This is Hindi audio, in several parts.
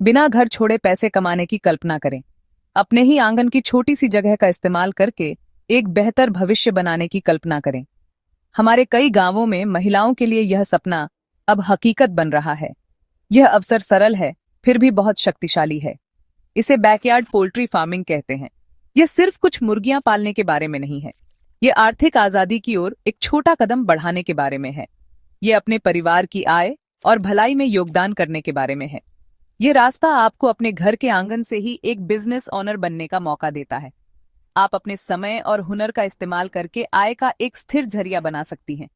बिना घर छोड़े पैसे कमाने की कल्पना करें। अपने ही आंगन की छोटी सी जगह का इस्तेमाल करके एक बेहतर भविष्य बनाने की कल्पना करें। हमारे कई गांवों में महिलाओं के लिए यह सपना अब हकीकत बन रहा है। यह अवसर सरल है, फिर भी बहुत शक्तिशाली है। इसे बैकयार्ड पोल्ट्री फार्मिंग कहते हैं। यह सिर्फ कुछ मुर्गियां पालने के बारे में नहीं है। यह आर्थिक आजादी की ओर एक छोटा कदम बढ़ाने के बारे में है। यह अपने परिवार की आय और भलाई में योगदान करने के बारे में है। यह रास्ता आपको अपने घर के आंगन से ही एक बिजनेस ओनर बनने का मौका देता है। आप अपने समय और हुनर का इस्तेमाल करके आय का एक स्थिर जरिया बना सकती हैं।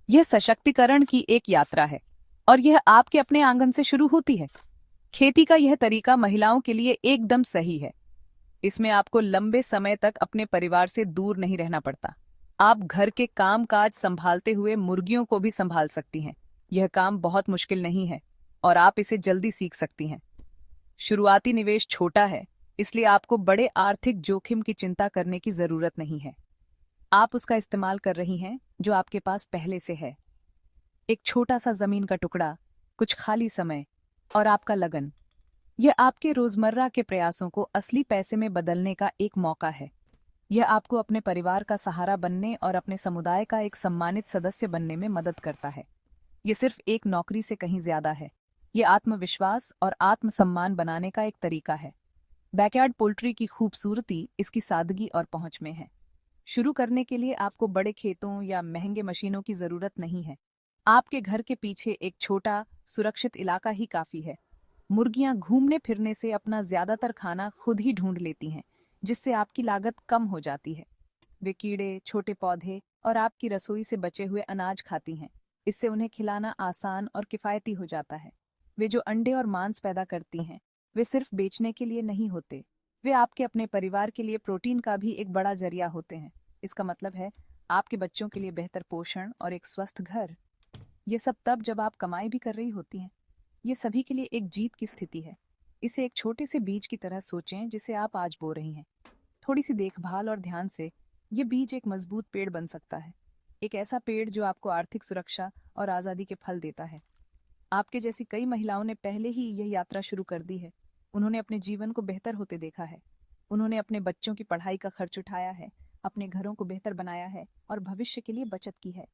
यह सशक्तिकरण की एक यात्रा है और यह आपके अपने आंगन से शुरू होती है। खेती का यह तरीका महिलाओं के लिए एकदम सही है। इसमें आपको लंबे समय तक अपने परिवार से दूर नहीं रहना पड़ता। आप घर के काम काज संभालते हुए मुर्गियों को भी संभाल सकती हैं। यह काम बहुत मुश्किल नहीं है और आप इसे जल्दी सीख सकती हैं। शुरुआती निवेश छोटा है, इसलिए आपको बड़े आर्थिक जोखिम की चिंता करने की जरूरत नहीं है। आप उसका इस्तेमाल कर रही हैं जो आपके पास पहले से है। एक छोटा सा जमीन का टुकड़ा, कुछ खाली समय और आपका लगन। यह आपके रोजमर्रा के प्रयासों को असली पैसे में बदलने का एक मौका है। यह आपको अपने परिवार का सहारा बनने और अपने समुदाय का एक सम्मानित सदस्य बनने में मदद करता है। यह सिर्फ एक नौकरी से कहीं ज्यादा है। यह आत्मविश्वास और आत्मसम्मान बनाने का एक तरीका है। बैकयार्ड पोल्ट्री की खूबसूरती इसकी सादगी और पहुंच में है। शुरू करने के लिए आपको बड़े खेतों या महंगे मशीनों की जरूरत नहीं है। आपके घर के पीछे एक छोटा सुरक्षित इलाका ही काफी है। मुर्गियां घूमने फिरने से अपना ज्यादातर खाना खुद ही ढूंढ लेती हैं, जिससे आपकी लागत कम हो जाती है। वे कीड़े, छोटे पौधे और आपकी रसोई से बचे हुए अनाज खाती हैं। इससे उन्हें खिलाना आसान और किफायती हो जाता है। वे जो अंडे और मांस पैदा करती हैं, वे सिर्फ बेचने के लिए नहीं होते। वे आपके अपने परिवार के लिए प्रोटीन का भी एक बड़ा जरिया होते हैं। इसका मतलब है आपके बच्चों के लिए बेहतर पोषण और एक स्वस्थ घर। ये सब तब जब आप कमाई भी कर रही होती हैं। ये सभी के लिए एक जीत की स्थिति है। इसे एक छोटे से बीज की तरह सोचें जिसे आप आज बो रही हैं। थोड़ी सी देखभाल और ध्यान से ये बीज एक मजबूत पेड़ बन सकता है। एक ऐसा पेड़ जो आपको आर्थिक सुरक्षा और आजादी के फल देता है। आपके जैसी कई महिलाओं ने पहले ही यह यात्रा शुरू कर दी है। उन्होंने अपने जीवन को बेहतर होते देखा है। उन्होंने अपने बच्चों की पढ़ाई का खर्च उठाया है, अपने घरों को बेहतर बनाया है और भविष्य के लिए बचत की है।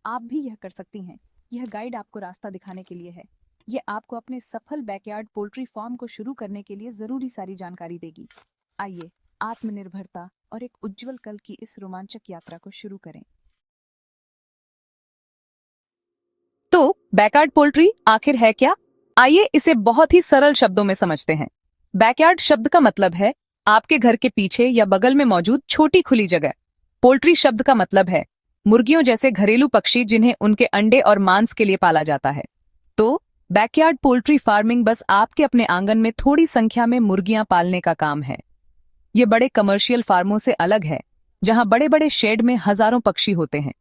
आप भी यह कर सकती हैं। यह गाइड आपको रास्ता दिखाने के लिए है। ये आपको अपने सफल बैकयार्ड पोल्ट्री फार्म को शुरू करने के लिए जरूरी सारी जानकारी देगी। आइए आत्मनिर्भरता और एक उज्जवल कल की इस रोमांचक यात्रा को शुरू करें। तो बैकयार्ड पोल्ट्री आखिर है क्या? आइए इसे बहुत ही सरल शब्दों में समझते हैं। बैकयार्ड शब्द का मतलब है आपके घर के पीछे या बगल में मौजूद छोटी खुली जगह। पोल्ट्री शब्द का मतलब है मुर्गियों जैसे घरेलू पक्षी जिन्हें उनके अंडे और मांस के लिए पाला जाता है। तो बैकयार्ड पोल्ट्री फार्मिंग बस आपके अपने आंगन में थोड़ी संख्या में मुर्गियां पालने का काम है। ये बड़े कमर्शियल फार्मों से अलग है, जहां बड़े बड़े शेड में हजारों पक्षी होते हैं।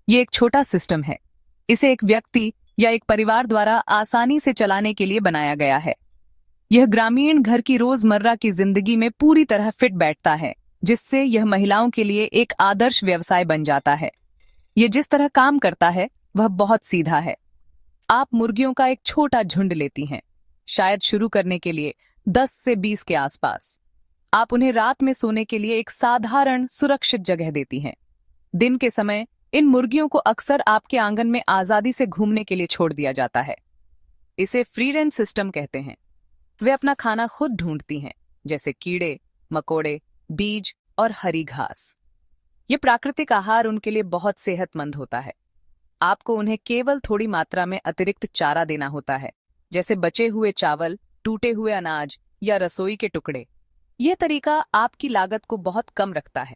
ये एक छोटा सिस्टम है। इसे एक व्यक्ति या एक परिवार द्वारा आसानी से चलाने के लिए बनाया गया है। यह ग्रामीण घर की रोजमर्रा की जिंदगी में पूरी तरह फिट बैठता है, जिससे यह महिलाओं के लिए एक आदर्श व्यवसाय बन जाता है। यह जिस तरह काम करता है वह बहुत सीधा है। आप मुर्गियों का एक छोटा झुंड लेती हैं, शायद शुरू करने के लिए 10 से 20 के आसपास। आप उन्हें रात में सोने के लिए एक साधारण सुरक्षित जगह देती हैं। दिन के समय इन मुर्गियों को अक्सर आपके आंगन में आजादी से घूमने के लिए छोड़ दिया जाता है। इसे फ्री रेंज सिस्टम कहते हैं। वे अपना खाना खुद ढूंढती हैं, जैसे कीड़े, मकोड़े, बीज और हरी घास। ये प्राकृतिक आहार उनके लिए बहुत सेहतमंद होता है। आपको उन्हें केवल थोड़ी मात्रा में अतिरिक्त चारा देना होता है, जैसे बचे हुए चावल, टूटे हुए अनाज या रसोई के टुकड़े। यह तरीका आपकी लागत को बहुत कम रखता है।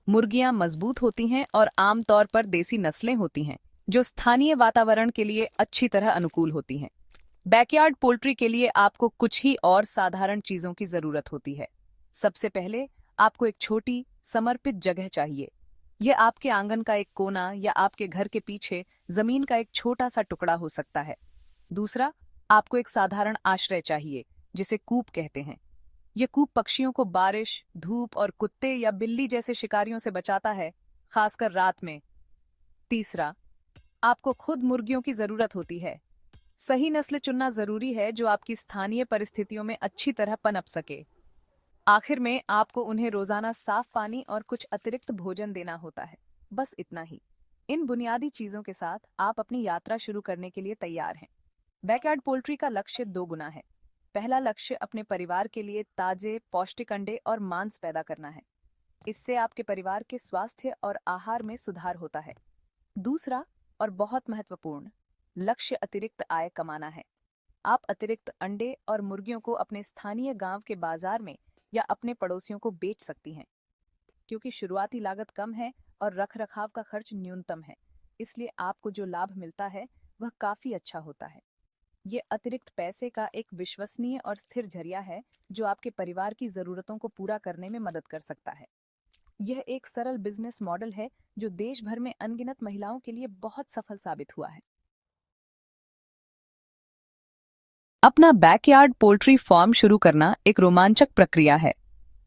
मुर्गियां मजबूत होती हैं और आमतौर पर देसी नस्लें होती हैं, जो स्थानीय वातावरण के लिए अच्छी तरह अनुकूल होती हैं। बैकयार्ड पोल्ट्री के लिए आपको कुछ ही और साधारण चीजों की जरूरत होती है। सबसे पहले आपको एक छोटी समर्पित जगह चाहिए। यह आपके आंगन का एक कोना या आपके घर के पीछे जमीन का एक छोटा सा टुकड़ा हो सकता है। दूसरा, आपको एक साधारण आश्रय चाहिए, जिसे कूप कहते हैं। यह कूप पक्षियों को बारिश, धूप और कुत्ते या बिल्ली जैसे शिकारियों से बचाता है, खासकर रात में। तीसरा, आपको खुद मुर्गियों की जरूरत होती है। सही नस्ल चुनना जरूरी है जो आपकी स्थानीय परिस्थितियों में अच्छी तरह पनप सके। आखिर में आपको उन्हें रोजाना साफ पानी और कुछ अतिरिक्त भोजन देना होता है। बस इतना ही। इन बुनियादी चीजों के साथ आप अपनी यात्रा शुरू करने के लिए तैयार हैं। बैकयार्ड पोल्ट्री का लक्ष्य दो गुना है। पहला लक्ष्य अपने परिवार के लिए ताजे पौष्टिक अंडे और मांस पैदा करना है। इससे आपके परिवार के स्वास्थ्य और आहार में सुधार होता है। दूसरा और बहुत महत्वपूर्ण लक्ष्य अतिरिक्त आय कमाना है। आप अतिरिक्त अंडे और मुर्गियों को अपने स्थानीय गांव के बाजार में या अपने पड़ोसियों को बेच सकती हैं। क्योंकि शुरुआती लागत कम है और रखरखाव का खर्च न्यूनतम है, इसलिए आपको जो लाभ मिलता है वह काफी अच्छा होता है। ये अतिरिक्त पैसे का एक विश्वसनीय और स्थिर जरिया है जो आपके परिवार की जरूरतों को पूरा करने में मदद कर सकता है। यह एक सरल बिजनेस मॉडल है जो देश भर में अनगिनत महिलाओं के लिए बहुत सफल साबित हुआ है। अपना बैकयार्ड पोल्ट्री फार्म शुरू करना एक रोमांचक प्रक्रिया है।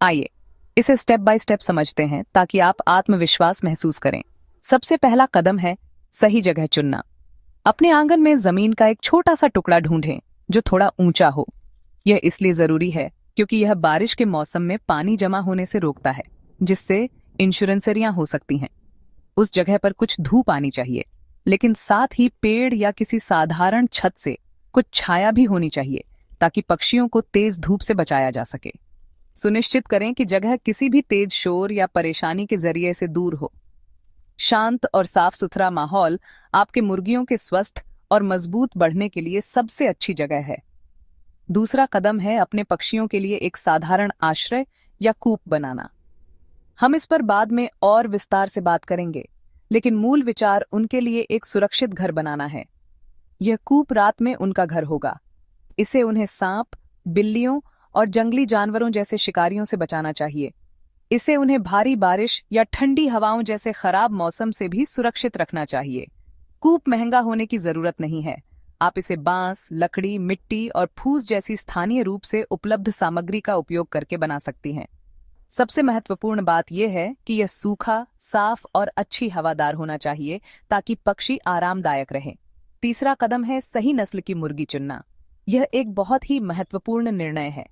आइए इसे स्टेप बाय स्टेप समझते हैं ताकि आप आत्मविश्वास महसूस करें। सबसे पहला कदम है सही जगह चुनना। अपने आंगन में जमीन का एक छोटा सा टुकड़ा ढूंढें जो थोड़ा ऊंचा हो। यह इसलिए जरूरी है क्योंकि यह बारिश के मौसम में पानी जमा होने से रोकता है, जिससे इंश्योरेंसरियां हो सकती हैं। उस जगह पर कुछ धूप आनी चाहिए, लेकिन साथ ही पेड़ या किसी साधारण छत से कुछ छाया भी होनी चाहिए ताकि पक्षियों को तेज धूप से बचाया जा सके। सुनिश्चित करें कि जगह किसी भी तेज शोर या परेशानी के जरिए से दूर हो। शांत और साफ सुथरा माहौल आपके मुर्गियों के स्वस्थ और मजबूत बढ़ने के लिए सबसे अच्छी जगह है। दूसरा कदम है अपने पक्षियों के लिए एक साधारण आश्रय या कूप बनाना। हम इस पर बाद में और विस्तार से बात करेंगे, लेकिन मूल विचार उनके लिए एक सुरक्षित घर बनाना है। यह कूप रात में उनका घर होगा। इसे उन्हें सांप, बिल्लियों और जंगली जानवरों जैसे शिकारियों से बचाना चाहिए। इसे उन्हें भारी बारिश या ठंडी हवाओं जैसे खराब मौसम से भी सुरक्षित रखना चाहिए। कूप महंगा होने की जरूरत नहीं है। आप इसे बांस, लकड़ी, मिट्टी और फूस जैसी स्थानीय रूप से उपलब्ध सामग्री का उपयोग करके बना सकती हैं। सबसे महत्वपूर्ण बात यह है कि यह सूखा, साफ और अच्छी हवादार होना चाहिए ताकि पक्षी आरामदायक रहे। तीसरा कदम है सही नस्ल की मुर्गी चुनना। यह एक बहुत ही महत्वपूर्ण निर्णय है।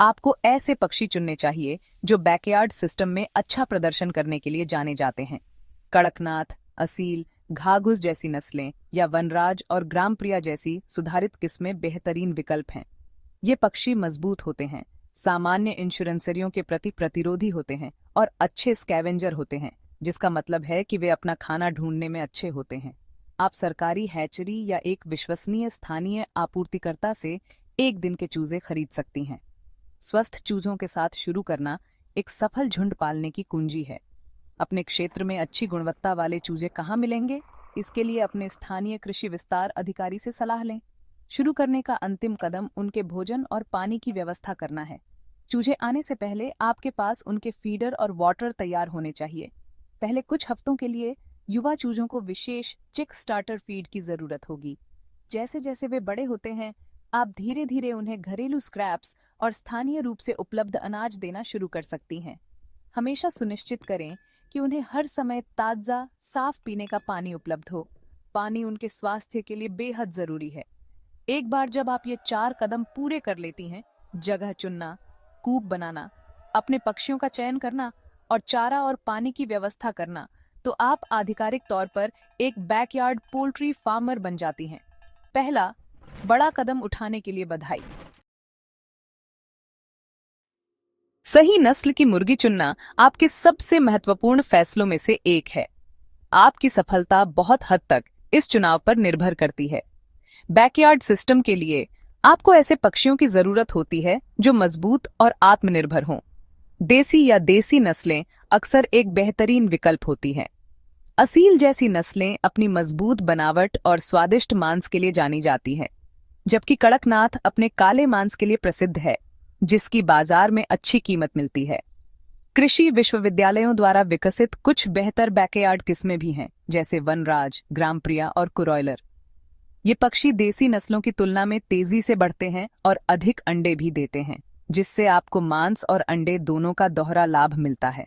आपको ऐसे पक्षी चुनने चाहिए जो बैकयार्ड सिस्टम में अच्छा प्रदर्शन करने के लिए जाने जाते हैं। कड़कनाथ, असील, घाघुस जैसी नस्लें या वनराज और ग्रामप्रिया जैसी सुधारित किस्में बेहतरीन विकल्प हैं। ये पक्षी मजबूत होते हैं, सामान्य इंश्योरेंसरियों के प्रति प्रतिरोधी होते हैं और अच्छे स्कैवेंजर होते हैं, जिसका मतलब है कि वे अपना खाना ढूंढने में अच्छे होते हैं। आप सरकारी हैचरी या एक विश्वसनीय स्थानीय आपूर्तिकर्ता से एक दिन के चूजे खरीद सकती हैं। स्वस्थ चूजों के साथ शुरू करना एक सफल झुंड पालने की कुंजी है। अपने क्षेत्र में अच्छी गुणवत्ता वाले चूजे कहाँ मिलेंगे, इसके लिए अपने स्थानीय कृषि विस्तार अधिकारी से सलाह लें। शुरू करने का अंतिम कदम उनके भोजन और पानी की व्यवस्था करना है। चूजे आने से पहले आपके पास उनके फीडर और वाटर तैयार होने चाहिए। पहले कुछ हफ्तों के लिए युवा चूजों को विशेष चिक स्टार्टर फीड की जरूरत होगी। जैसे जैसे वे बड़े होते हैं, आप धीरे धीरे उन्हें घरेलू स्क्रैप्स और स्थानीय रूप से उपलब्ध अनाज देना शुरू कर सकती हैं। हमेशा सुनिश्चित करें कि उन्हें हर समय ताजा, साफ पीने का पानी उपलब्ध हो। पानी उनके स्वास्थ्य के लिए बेहद जरूरी है। एक बार जब आप ये 4 कदम पूरे कर लेती हैं, जगह चुनना, कूप बनाना, अपने पक्षियों का चयन करना और चारा और पानी की व्यवस्था करना, तो आप आधिकारिक तौर पर एक बैकयार्ड पोल्ट्री फार्मर बन जाती हैं। पहला बड़ा कदम उठाने के लिए बधाई। सही नस्ल की मुर्गी चुनना आपके सबसे महत्वपूर्ण फैसलों में से एक है। आपकी सफलता बहुत हद तक इस चुनाव पर निर्भर करती है। बैकयार्ड सिस्टम के लिए आपको ऐसे पक्षियों की जरूरत होती है जो मजबूत और आत्मनिर्भर हों। देसी या देसी नस्लें अक्सर एक बेहतरीन विकल्प होती हैं। असील जैसी नस्लें अपनी मजबूत बनावट और स्वादिष्ट मांस के लिए जानी जाती हैं, जबकि कड़कनाथ अपने काले मांस के लिए प्रसिद्ध है, जिसकी बाजार में अच्छी कीमत मिलती है। कृषि विश्वविद्यालयों द्वारा विकसित कुछ बेहतर बैकयार्ड किस्में भी हैं, जैसे वनराज, ग्रामप्रिया और कुरॉयलर। ये पक्षी देसी नस्लों की तुलना में तेजी से बढ़ते हैं और अधिक अंडे भी देते हैं, जिससे आपको मांस और अंडे दोनों का दोहरा लाभ मिलता है।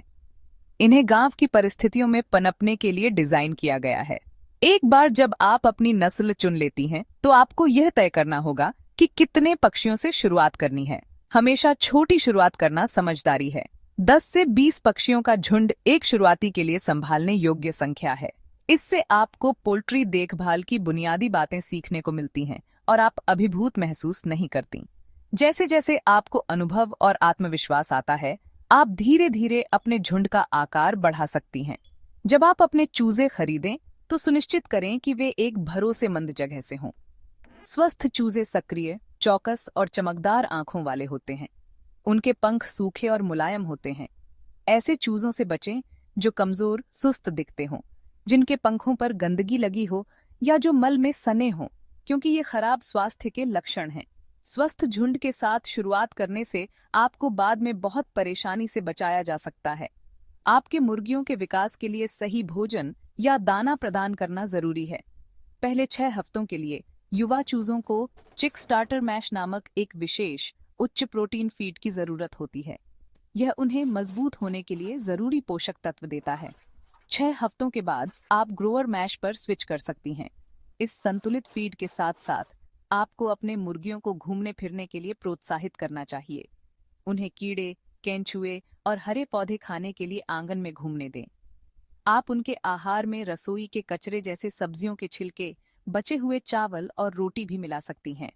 इन्हें गांव की परिस्थितियों में पनपने के लिए डिजाइन किया गया है। एक बार जब आप अपनी नस्ल चुन लेती हैं, तो आपको यह तय करना होगा कि कितने पक्षियों से शुरुआत करनी है। हमेशा छोटी शुरुआत करना समझदारी है। 10 से 20 पक्षियों का झुंड एक शुरुआती के लिए संभालने योग्य संख्या है। इससे आपको पोल्ट्री देखभाल की बुनियादी बातें सीखने को मिलती हैं और आप अभिभूत महसूस नहीं करती। जैसे जैसे आपको अनुभव और आत्मविश्वास आता है, आप धीरे धीरे अपने झुंड का आकार बढ़ा सकती हैं। जब आप अपने चूजे खरीदें, तो सुनिश्चित करें कि वे एक भरोसेमंद जगह से हों। स्वस्थ चूजे सक्रिय, चौकस और चमकदार आंखों वाले होते हैं। उनके पंख सूखे और मुलायम होते हैं। ऐसे चूजों से बचें जो कमजोर, सुस्त दिखते हों, जिनके पंखों पर गंदगी लगी हो या जो मल में सने हों, क्योंकि ये खराब स्वास्थ्य के लक्षण हैं। स्वस्थ झुंड के साथ शुरुआत करने से आपको बाद में बहुत परेशानी से बचाया जा सकता है। आपके मुर्गियों के विकास के लिए सही भोजन या दाना प्रदान करना जरूरी है। पहले 6 हफ्तों के लिए युवा चूजों को चिक स्टार्टर मैश नामक एक विशेष उच्च प्रोटीन फीड की जरूरत होती है। यह उन्हें मजबूत होने के लिए जरूरी पोषक तत्व देता है। 6 हफ्तों के बाद आप ग्रोअर मैश पर स्विच कर सकती हैं। इस संतुलित फीड के साथ साथ आपको अपने मुर्गियों को घूमने फिरने के लिए प्रोत्साहित करना चाहिए। उन्हें कीड़े, केंचुए और हरे पौधे खाने के लिए आंगन में घूमने दें। आप उनके आहार में रसोई के कचरे जैसे सब्जियों के छिलके, बचे हुए चावल और रोटी भी मिला सकती हैं।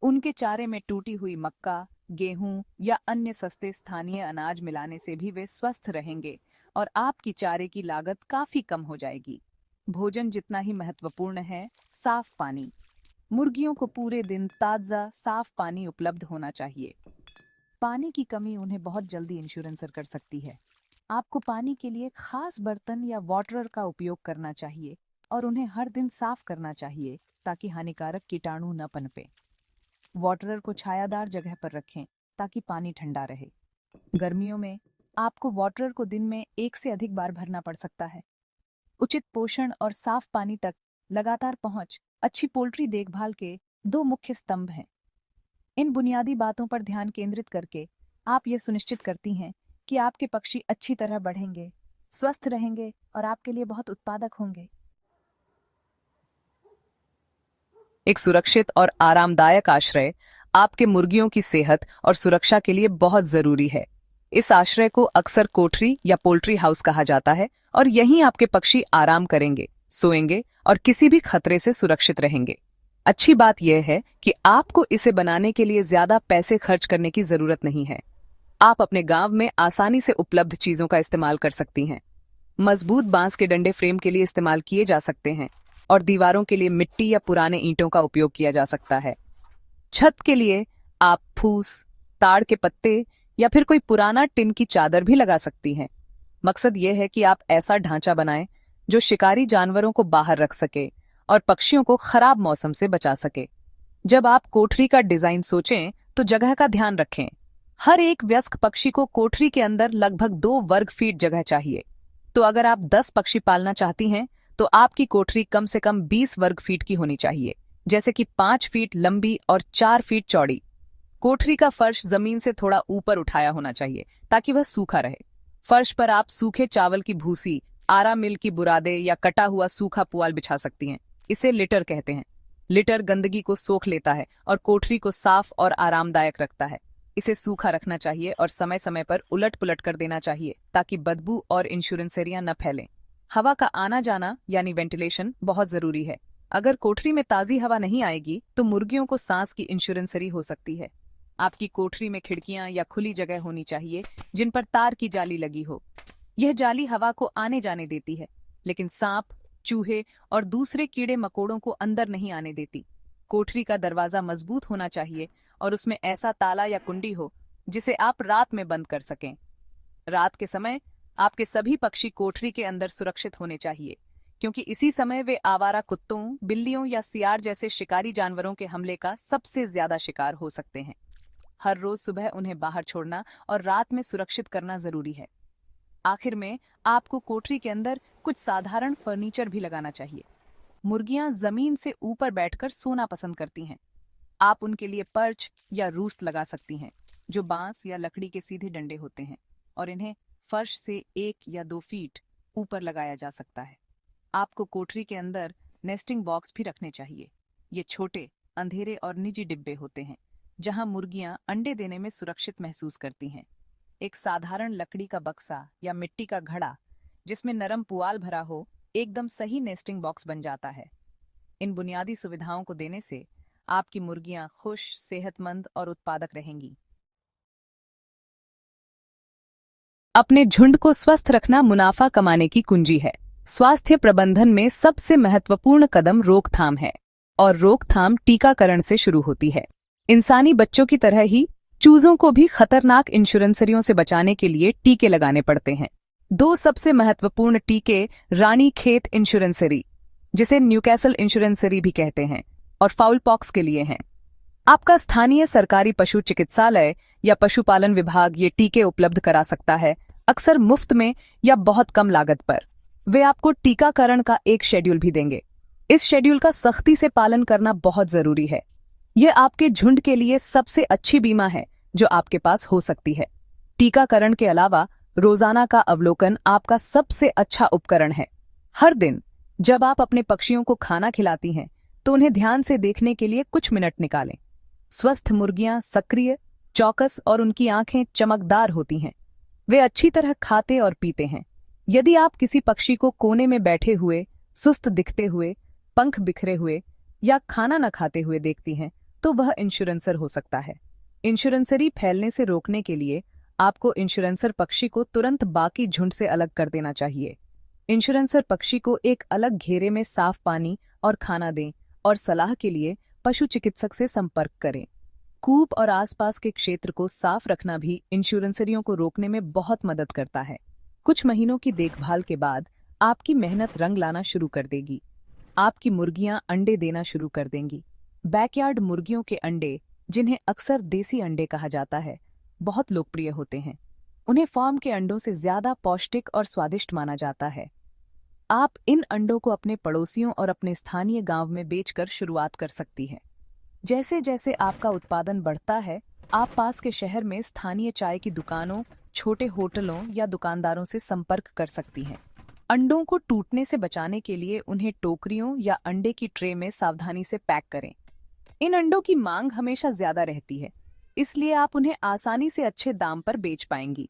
उनके चारे में टूटी हुई मक्का, गेहूं या अन्य सस्ते स्थानीय अनाज मिलाने से भी वे स्वस्थ रहेंगे और आपकी चारे की लागत काफी कम हो जाएगी। भोजन जितना ही महत्वपूर्ण है, साफ पानी। मुर्गियों को पूरे दिन ताजा, साफ पानी उपलब्ध होना चाहिए। पानी की कमी उन्हें बहुत जल्दी इंश्योरेंसर कर सकती है। आपको पानी के लिए खास बर्तन या वाटरर का उपयोग करना चाहिए और उन्हें हर दिन साफ करना चाहिए ताकि हानिकारक कीटाणु न पनपे। वाटरर को छायादार जगह पर रखें ताकि पानी ठंडा रहे। गर्मियों में आपको वाटरर को दिन में 1 से अधिक बार भरना पड़ सकता है। उचित पोषण और साफ पानी तक लगातार पहुंच अच्छी पोल्ट्री देखभाल के 2 मुख्य स्तंभ हैं। इन बुनियादी बातों पर ध्यान केंद्रित करके आप ये सुनिश्चित करती हैं कि आपके पक्षी अच्छी तरह बढ़ेंगे, स्वस्थ रहेंगे और आपके लिए बहुत उत्पादक होंगे। एक सुरक्षित और आरामदायक आश्रय आपके मुर्गियों की सेहत और सुरक्षा के लिए बहुत जरूरी है। इस आश्रय को अक्सर कोठरी या पोल्ट्री हाउस कहा जाता है और यहीं आपके पक्षी आराम करेंगे, सोएंगे और किसी भी खतरे से सुरक्षित रहेंगे। अच्छी बात यह है कि आपको इसे बनाने के लिए ज्यादा पैसे खर्च करने की जरूरत नहीं है। आप अपने गांव में आसानी से उपलब्ध चीजों का इस्तेमाल कर सकती हैं। मजबूत बांस के डंडे फ्रेम के लिए इस्तेमाल किए जा सकते हैं और दीवारों के लिए मिट्टी या पुराने ईंटों का उपयोग किया जा सकता है। छत के लिए आप फूस, ताड़ के पत्ते या फिर कोई पुराना टिन की चादर भी लगा सकती हैं। मकसद यह है कि आप ऐसा ढांचा बनाएं जो शिकारी जानवरों को बाहर रख सके और पक्षियों को खराब मौसम से बचा सके। जब आप कोठरी का डिजाइन सोचें, तो जगह का ध्यान रखें। हर एक वयस्क पक्षी को कोठरी के अंदर लगभग 2 वर्ग फीट जगह चाहिए। तो अगर आप 10 पक्षी पालना चाहती हैं, तो आपकी कोठरी कम से कम 20 वर्ग फीट की होनी चाहिए, जैसे कि 5 फीट लंबी और 4 फीट चौड़ी। कोठरी का फर्श जमीन से थोड़ा ऊपर उठाया होना चाहिए ताकि वह सूखा रहे। फर्श पर आप सूखे चावल की भूसी, आरा मिल की बुरादे या कटा हुआ सूखा पुआल बिछा सकती हैं। इसे लिटर कहते हैं। लिटर गंदगी को सोख लेता है और कोठरी को साफ और आरामदायक रखता है। इसे सूखा रखना चाहिए और समय समय पर उलट पुलट कर देना चाहिए ताकि बदबू और इंश्योरेंसरियां न फैलें। हवा का आना जाना यानी वेंटिलेशन बहुत जरूरी है। अगर कोठरी में ताजी हवा नहीं आएगी, तो मुर्गियों को सांस की इंश्योरेंसरी हो सकती है। आपकी कोठरी में खिड़कियां या खुली जगह होनी चाहिए जिन पर तार की जाली लगी हो। यह जाली हवा को आने जाने देती है, लेकिन सांप, चूहे और दूसरे कीड़े मकोड़ों को अंदर नहीं आने देती। कोठरी का दरवाजा मजबूत होना चाहिए और उसमें ऐसा ताला या कुंडी हो जिसे आप रात में बंद कर सकें। रात के समय आपके सभी पक्षी कोठरी के अंदर सुरक्षित होने चाहिए, क्योंकि इसी समय वे आवारा कुत्तों, बिल्लियों या सियार जैसे शिकारी जानवरों के हमले का सबसे ज्यादा शिकार हो सकते हैं। हर रोज सुबह उन्हें बाहर छोड़ना और रात में सुरक्षित करना जरूरी है। आखिर में आपको कोठरी के अंदर कुछ साधारण फर्नीचर भी लगाना चाहिए। मुर्गियां जमीन से ऊपर बैठकर सोना पसंद करती हैं। आप उनके लिए पर्च या रूस्ट लगा सकती हैं, जो बांस या लकड़ी के सीधे डंडे होते हैं और इन्हें फर्श से 1 या 2 फीट ऊपर लगाया जा सकता है। आपको कोठरी के अंदर नेस्टिंग बॉक्स भी रखने चाहिए। ये छोटे, अंधेरे और निजी डिब्बे होते हैं जहां मुर्गियां अंडे देने में सुरक्षित महसूस करती हैं। एक साधारण लकड़ी का बक्सा या मिट्टी का घड़ा जिसमें नरम पुआल भरा हो एकदम सही नेस्टिंग बॉक्स बन जाता है। इन बुनियादी सुविधाओं को देने से आपकी मुर्गियां खुश, सेहतमंद और उत्पादक रहेंगी। अपने झुंड को स्वस्थ रखना मुनाफा कमाने की कुंजी है। स्वास्थ्य प्रबंधन में सबसे महत्वपूर्ण कदम रोकथाम है और रोकथाम टीकाकरण से शुरू होती है। इंसानी बच्चों की तरह ही चूजों को भी खतरनाक इंश्योरेंसरियों से बचाने के लिए टीके लगाने पड़ते हैं। दो सबसे महत्वपूर्ण टीके रानीखेत इंश्योरेंसरी, जिसे न्यूकैसल इंश्योरेंसरी भी कहते हैं, और फाउल पॉक्स के लिए हैं। आपका स्थानीय सरकारी पशु चिकित्सालय या पशुपालन विभाग ये टीके उपलब्ध करा सकता है, अक्सर मुफ्त में या बहुत कम लागत पर। वे आपको टीकाकरण का एक शेड्यूल भी देंगे। इस शेड्यूल का सख्ती से पालन करना बहुत जरूरी है। यह आपके झुंड के लिए सबसे अच्छी बीमा है जो आपके पास हो सकती है। टीकाकरण के अलावा रोजाना का अवलोकन आपका सबसे अच्छा उपकरण है। हर दिन जब आप अपने पक्षियों को खाना खिलाती हैं तो उन्हें ध्यान से देखने के लिए कुछ मिनट निकालें। स्वस्थ मुर्गियां सक्रिय, चौकस और उनकी आंखें चमकदार होती हैं। वे अच्छी तरह खाते और पीते हैं। यदि आप किसी पक्षी को कोने में बैठे हुए, सुस्त दिखते हुए, पंख बिखरे हुए या खाना न खाते हुए देखती हैं तो वह इंश्योरेंसर हो सकता है। इंश्योरेंसरी फैलने से रोकने के लिए आपको इंश्योरेंसर पक्षी को तुरंत बाकी झुंड से अलग कर देना चाहिए। इंश्योरेंसर पक्षी को एक अलग घेरे में साफ पानी और खाना दें और सलाह के लिए पशु चिकित्सक से संपर्क करें। कूप और आसपास के क्षेत्र को साफ रखना भी इंश्योरेंसरियों को रोकने में बहुत मदद करता है। कुछ महीनों की देखभाल के बाद आपकी मेहनत रंग लाना शुरू कर देगी। आपकी मुर्गियां अंडे देना शुरू कर देंगी। बैकयार्ड मुर्गियों के अंडे, जिन्हें अक्सर देसी अंडे कहा जाता है, बहुत लोकप्रिय होते हैं। उन्हें फार्म के अंडों से ज्यादा पौष्टिक और स्वादिष्ट माना जाता है। आप इन अंडों को अपने पड़ोसियों और अपने स्थानीय गांव में बेचकर शुरुआत कर सकती हैं। जैसे जैसे आपका उत्पादन बढ़ता है, आप पास के शहर में स्थानीय चाय की दुकानों, छोटे होटलों या दुकानदारों से संपर्क कर सकती हैं। अंडों को टूटने से बचाने के लिए उन्हें टोकरियों या अंडे की ट्रे में सावधानी से पैक करें। इन अंडों की मांग हमेशा ज्यादा रहती है, इसलिए आप उन्हें आसानी से अच्छे दाम पर बेच पाएंगी।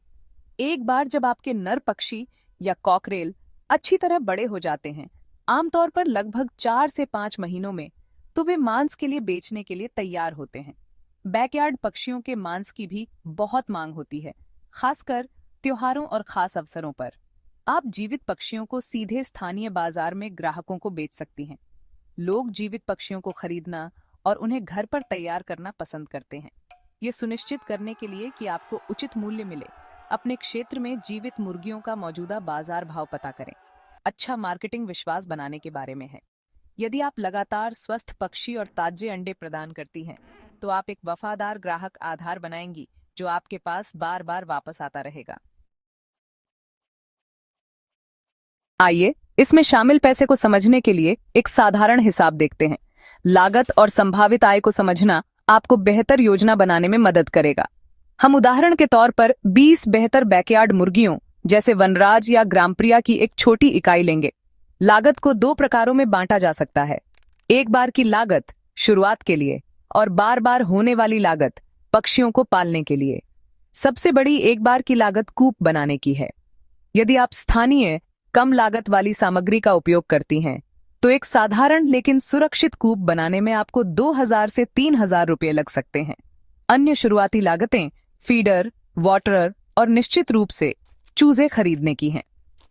एक बार जब आपके नर पक्षी या कॉकरेल अच्छी तरह बड़े हो जाते हैं, आमतौर पर लगभग 4 से 5 महीनों में, तो वे मांस के लिए बेचने के लिए तैयार होते हैं। बैकयार्ड पक्षियों के मांस की भी बहुत मांग होती है, खासकर त्योहारों और खास अवसरों पर। आप जीवित पक्षियों को सीधे स्थानीय बाजार में ग्राहकों को बेच सकती हैं। लोग जीवित पक्षियों को खरीदना और उन्हें घर पर तैयार करना पसंद करते हैं। ये सुनिश्चित करने के लिए कि आपको उचित मूल्य मिले, अपने क्षेत्र में जीवित मुर्गियों का मौजूदा बाजार भाव पता करें। अच्छा मार्केटिंग विश्वास बनाने के बारे में है। यदि आप लगातार स्वस्थ पक्षी और ताजे अंडे प्रदान करती हैं, तो आप एक वफादार ग्राहक आधार बनाएंगी जो आपके पास बार बार वापस आता रहेगा। आइए इसमें शामिल पैसे को समझने के लिए एक साधारण हिसाब देखते हैं। लागत और संभावित आय को समझना आपको बेहतर योजना बनाने में मदद करेगा। हम उदाहरण के तौर पर 20 बेहतर बैकयार्ड मुर्गियों जैसे वनराज या ग्रामप्रिया की एक छोटी इकाई लेंगे। लागत को 2 प्रकारों में बांटा जा सकता है। एक बार की लागत शुरुआत के लिए और बार बार होने वाली लागत पक्षियों को पालने के लिए। सबसे बड़ी एक बार की लागत कूप बनाने की है। यदि आप स्थानीय कम लागत वाली सामग्री का उपयोग करती हैं, तो एक साधारण लेकिन सुरक्षित कूप बनाने में आपको 2000 से 3000 रुपये लग सकते हैं। अन्य शुरुआती लागतें फीडर, वाटरर और निश्चित रूप से चूजे खरीदने की हैं।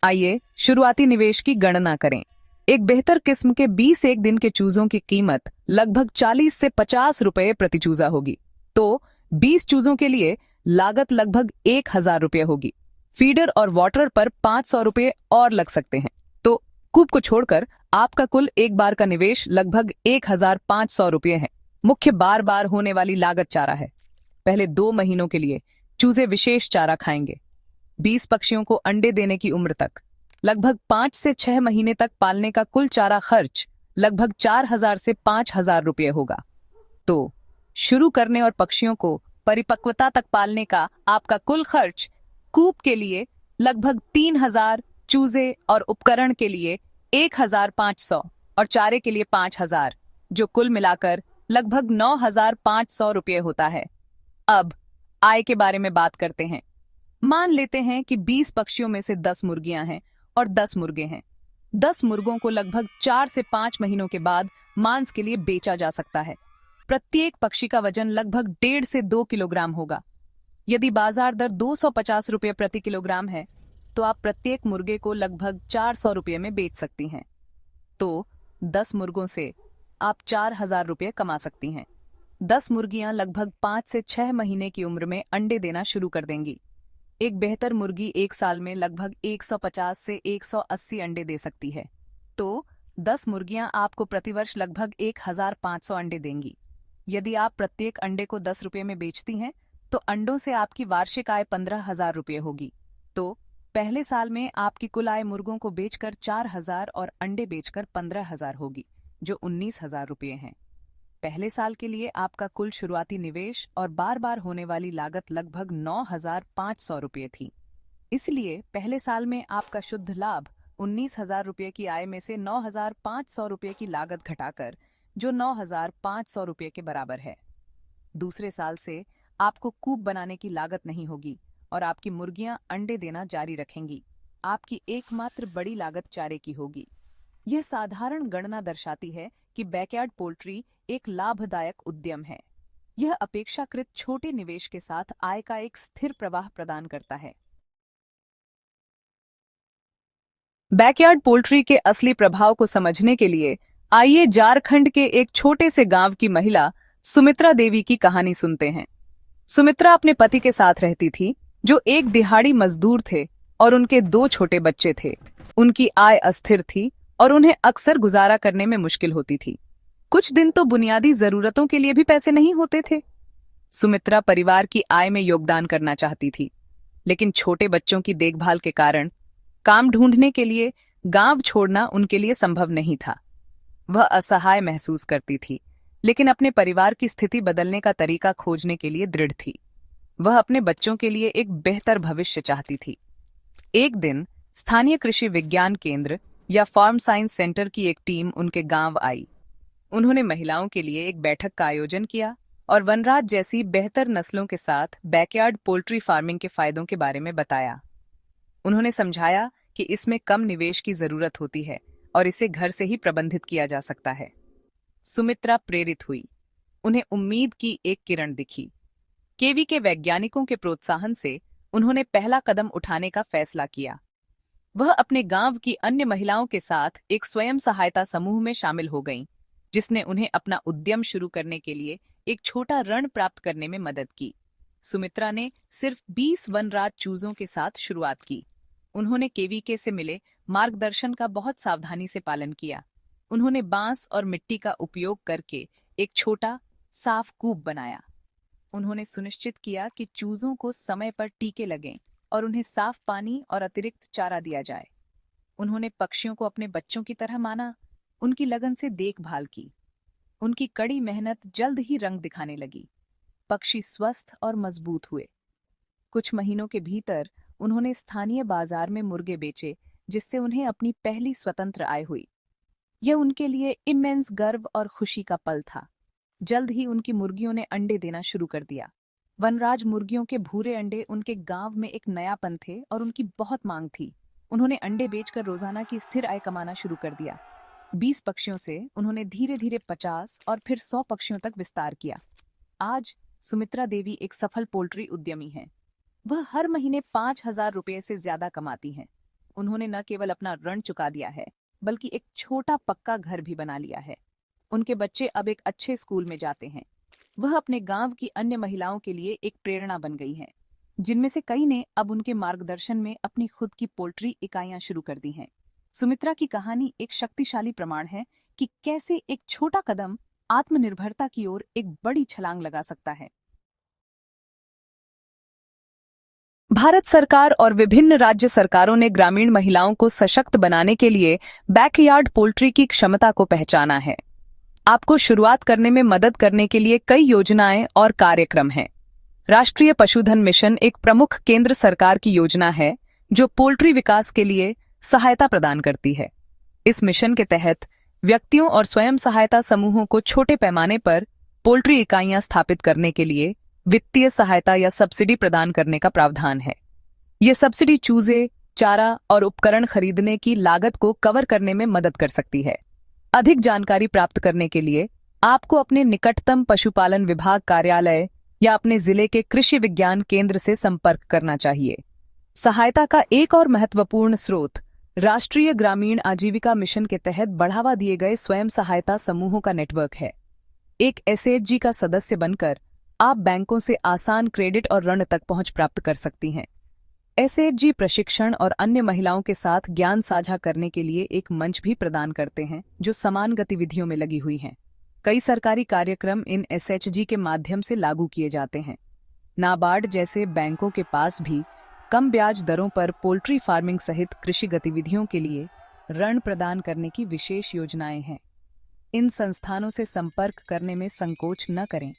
आइए शुरुआती निवेश की गणना करें। एक बेहतर किस्म के 20 एक दिन के चूजों की कीमत लगभग 40 से 50 रुपये प्रति चूजा होगी। तो 20 चूजों के लिए लागत लगभग 1000 रुपये होगी। फीडर और वाटरर पर 500 रुपये और लग सकते हैं। तो कूप को छोड़कर आपका कुल एक बार का निवेश लगभग 1500 रुपये है। मुख्य बार बार होने वाली लागत चारा है। पहले 2 महीनों के लिए चूजे विशेष चारा खाएंगे। 20 पक्षियों को अंडे देने की उम्र तक लगभग 5 से 6 महीने तक पालने का कुल चारा खर्च लगभग 4000 से 5000 रुपये होगा। तो शुरू करने और पक्षियों को परिपक्वता तक पालने का आपका कुल खर्च कूप के लिए लगभग 3000, चूजे और उपकरण के लिए 1,500 और चारे के लिए 5,000, जो कुल मिलाकर लगभग 9,500 रुपये होता है। अब आय के बारे में बात करते हैं। मान लेते हैं कि 20 पक्षियों में से 10 मुर्गियां हैं और 10 मुर्गे हैं। 10 मुर्गों को लगभग 4 से 5 महीनों के बाद मांस के लिए बेचा जा सकता है। प्रत्येक पक्षी का वजन लगभग 1.5 से 2 किलोग्राम होगा। यदि बाजार दर 250 रुपये प्रति किलोग्राम है, तो आप प्रत्येक मुर्गे को लगभग 400 रुपये में बेच सकती हैं। तो 10 मुर्गों से आप 4,000 रुपये कमा सकती हैं। 10 मुर्गियां लगभग 5 से 6 महीने की उम्र में अंडे देना शुरू कर देंगी। एक बेहतर मुर्गी एक साल में लगभग 150 से 180 अंडे दे सकती है। तो 10 मुर्गियां आपको प्रतिवर्ष लगभग 1,500 अंडे देंगी। यदि आप प्रत्येक अंडे को 10 रुपये में बेचती हैं, तो अंडों से आपकी वार्षिक आय 15,000 रुपये होगी। तो पहले साल में आपकी कुल आय मुर्गों को बेचकर 4,000 और अंडे बेचकर 15,000 होगी, जो 19,000 रुपये हैं। पहले साल के लिए आपका कुल शुरुआती निवेश और बार बार होने वाली लागत लगभग 9,500 रुपये थी। इसलिए पहले साल में आपका शुद्ध लाभ 19,000 रुपये की आय में से 9,500 रुपये की लागत घटाकर, जो 9,500 रुपये के बराबर है। दूसरे साल से आपको कूप बनाने की लागत नहीं होगी और आपकी मुर्गियां अंडे देना जारी रखेंगी। आपकी एकमात्र बड़ी लागत चारे की होगी। यह साधारण गणना दर्शाती है कि बैकयार्ड पोल्ट्री एक लाभदायक उद्यम है। यह अपेक्षाकृत छोटे निवेश के साथ आय का एक स्थिर प्रवाह प्रदान करता है। बैकयार्ड पोल्ट्री के असली प्रभाव को समझने के लिए आइए झारखंड के एक छोटे से गांव की महिला सुमित्रा देवी की कहानी सुनते हैं। सुमित्रा अपने पति के साथ रहती थी, जो एक दिहाड़ी मजदूर थे, और उनके 2 छोटे बच्चे थे। उनकी आय अस्थिर थी और उन्हें अक्सर गुजारा करने में मुश्किल होती थी। कुछ दिन तो बुनियादी जरूरतों के लिए भी पैसे नहीं होते थे। सुमित्रा परिवार की आय में योगदान करना चाहती थी, लेकिन छोटे बच्चों की देखभाल के कारण काम ढूंढने के लिए गांव छोड़ना उनके लिए संभव नहीं था। वह असहाय महसूस करती थी, लेकिन अपने परिवार की स्थिति बदलने का तरीका खोजने के लिए दृढ़ थी। वह अपने बच्चों के लिए एक बेहतर भविष्य चाहती थी। एक दिन स्थानीय कृषि विज्ञान केंद्र या फार्म साइंस सेंटर की एक टीम उनके गांव आई। उन्होंने महिलाओं के लिए एक बैठक का आयोजन किया और वनराज जैसी बेहतर नस्लों के साथ बैकयार्ड पोल्ट्री फार्मिंग के फायदों के बारे में बताया। उन्होंने समझाया कि इसमें कम निवेश की जरूरत होती है और इसे घर से ही प्रबंधित किया जा सकता है। सुमित्रा प्रेरित हुई। उन्हें उम्मीद की एक किरण दिखी। केवी के वैज्ञानिकों के प्रोत्साहन से उन्होंने पहला कदम उठाने का फैसला किया। वह अपने गांव की अन्य महिलाओं के साथ एक स्वयं सहायता समूह में शामिल हो गईं, जिसने उन्हें अपना उद्यम शुरू करने के लिए एक छोटा ऋण प्राप्त करने में मदद की। सुमित्रा ने सिर्फ 20 वनराज चूजों के साथ शुरुआत की। उन्होंने केवीके से मिले मार्गदर्शन का बहुत सावधानी से पालन किया। उन्होंने बांस और मिट्टी का उपयोग करके एक छोटा साफ कूप बनाया। उन्होंने सुनिश्चित किया कि चूजों को समय पर टीके लगें और उन्हें साफ पानी और अतिरिक्त चारा दिया जाए। उन्होंने पक्षियों को अपने बच्चों की तरह माना, उनकी लगन से देखभाल की। उनकी कड़ी मेहनत जल्द ही रंग दिखाने लगी। पक्षी स्वस्थ और मजबूत हुए। कुछ महीनों के भीतर उन्होंने स्थानीय बाजार में मुर्गे बेचे, जिससे उन्हें अपनी पहली स्वतंत्र आय हुई। यह उनके लिए इमेंस गर्व और खुशी का पल था। जल्द ही उनकी मुर्गियों ने अंडे देना शुरू कर दिया। वनराज मुर्गियों के भूरे अंडे उनके गांव में एक नयापन थे और उनकी बहुत मांग थी। उन्होंने अंडे बेचकर रोजाना की स्थिर आय कमाना शुरू कर दिया। 20 पक्षियों से उन्होंने धीरे धीरे 50 और फिर 100 पक्षियों तक विस्तार किया। आज सुमित्रा देवी एक सफल पोल्ट्री उद्यमी हैं। वह हर महीने 5,000 रुपये से ज्यादा कमाती हैं। उन्होंने न केवल अपना ऋण चुका दिया है, बल्कि एक छोटा पक्का घर भी बना लिया है। उनके बच्चे अब एक अच्छे स्कूल में जाते हैं। वह अपने गांव की अन्य महिलाओं के लिए एक प्रेरणा बन गई हैं, जिनमें से कई ने अब उनके मार्गदर्शन में अपनी खुद की पोल्ट्री इकाइयां शुरू कर दी हैं। सुमित्रा की कहानी एक शक्तिशाली प्रमाण है कि कैसे एक छोटा कदम आत्मनिर्भरता की ओर एक बड़ी छलांग लगा सकता है। भारत सरकार और विभिन्न राज्य सरकारों ने ग्रामीण महिलाओं को सशक्त बनाने के लिए बैकयार्ड पोल्ट्री की क्षमता को पहचाना है। आपको शुरुआत करने में मदद करने के लिए कई योजनाएं और कार्यक्रम हैं। राष्ट्रीय पशुधन मिशन एक प्रमुख केंद्र सरकार की योजना है, जो पोल्ट्री विकास के लिए सहायता प्रदान करती है। इस मिशन के तहत व्यक्तियों और स्वयं सहायता समूहों को छोटे पैमाने पर पोल्ट्री इकाइयां स्थापित करने के लिए वित्तीय सहायता या सब्सिडी प्रदान करने का प्रावधान है। ये सब्सिडी चूजे, चारा और उपकरण खरीदने की लागत को कवर करने में मदद कर सकती है। अधिक जानकारी प्राप्त करने के लिए आपको अपने निकटतम पशुपालन विभाग कार्यालय या अपने जिले के कृषि विज्ञान केंद्र से संपर्क करना चाहिए। सहायता का एक और महत्वपूर्ण स्रोत राष्ट्रीय ग्रामीण आजीविका मिशन के तहत बढ़ावा दिए गए स्वयं सहायता समूहों का नेटवर्क है। एक एसएचजी का सदस्य बनकर आप बैंकों से आसान क्रेडिट और ऋण तक पहुंच प्राप्त कर सकती हैं। एसएचजी प्रशिक्षण और अन्य महिलाओं के साथ ज्ञान साझा करने के लिए एक मंच भी प्रदान करते हैं जो समान गतिविधियों में लगी हुई हैं। कई सरकारी कार्यक्रम इन एसएचजी के माध्यम से लागू किए जाते हैं। नाबार्ड जैसे बैंकों के पास भी कम ब्याज दरों पर पोल्ट्री फार्मिंग सहित कृषि गतिविधियों के लिए ऋण प्रदान करने की विशेष योजनाएं हैं। इन संस्थानों से संपर्क करने में संकोच न करें,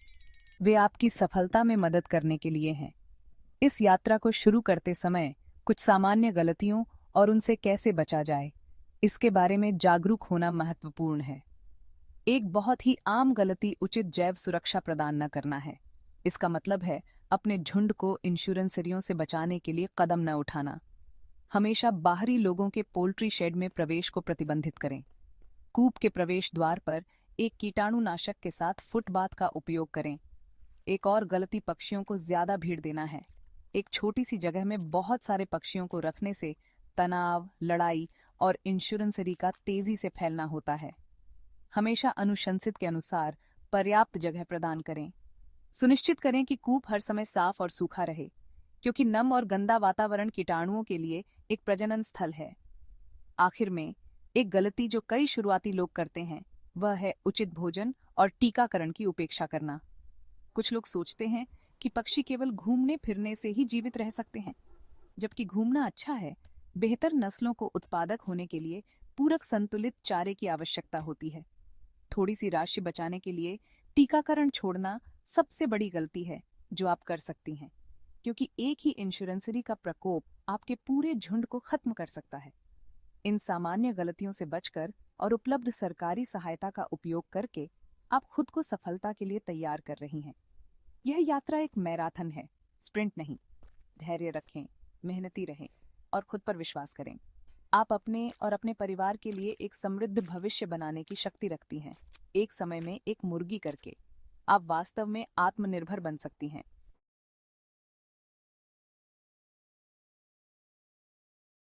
वे आपकी सफलता में मदद करने के लिए हैं। इस यात्रा को शुरू करते समय कुछ सामान्य गलतियों और उनसे कैसे बचा जाए, इसके बारे में जागरूक होना महत्वपूर्ण है। एक बहुत ही आम गलती उचित जैव सुरक्षा प्रदान न करना है। इसका मतलब है अपने झुंड को इंश्योरेंसरियों से बचाने के लिए कदम न उठाना। हमेशा बाहरी लोगों के पोल्ट्री शेड में प्रवेश को प्रतिबंधित करें। कूप के प्रवेश द्वार पर एक कीटाणुनाशक के साथ फुटबाथ का उपयोग करें। एक और गलती पक्षियों को ज्यादा भीड़ देना है। एक छोटी सी जगह में बहुत सारे पक्षियों को रखने से तनाव, लड़ाई और इंश्योरेंसरी का तेजी से फैलना होता है। हमेशा अनुशंसित के अनुसार पर्याप्त जगह प्रदान करें। सुनिश्चित करें कि कूप हर समय साफ और सूखा रहे, क्योंकि नम और गंदा वातावरण कीटाणुओं के लिए एक प्रजनन स्थल है। आखिर में, एक गलती जो कई शुरुआती लोग करते हैं वह है उचित भोजन और टीकाकरण की उपेक्षा करना। कुछ लोग सोचते हैं कि पक्षी केवल घूमने फिरने से ही जीवित रह सकते हैं, जबकि घूमना अच्छा है। बेहतर नस्लों को उत्पादक होने के लिए पूरक संतुलित चारे की आवश्यकता होती है। थोड़ी सी राशि बचाने के लिए टीकाकरण छोड़ना सबसे बड़ी गलती है जो आप कर सकती हैं, क्योंकि एक ही इंश्योरेंसरी का प्रकोप आपके पूरे झुंड को खत्म कर सकता है। इन सामान्य गलतियों से बचकर और उपलब्ध सरकारी सहायता का उपयोग करके आप खुद को सफलता के लिए तैयार कर रही हैं। यह यात्रा एक मैराथन है, स्प्रिंट नहीं। धैर्य रखें, मेहनती रहें और खुद पर विश्वास करें। आप अपने और अपने परिवार के लिए एक समृद्ध भविष्य बनाने की शक्ति रखती हैं। एक समय में एक मुर्गी करके आप वास्तव में आत्मनिर्भर बन सकती हैं।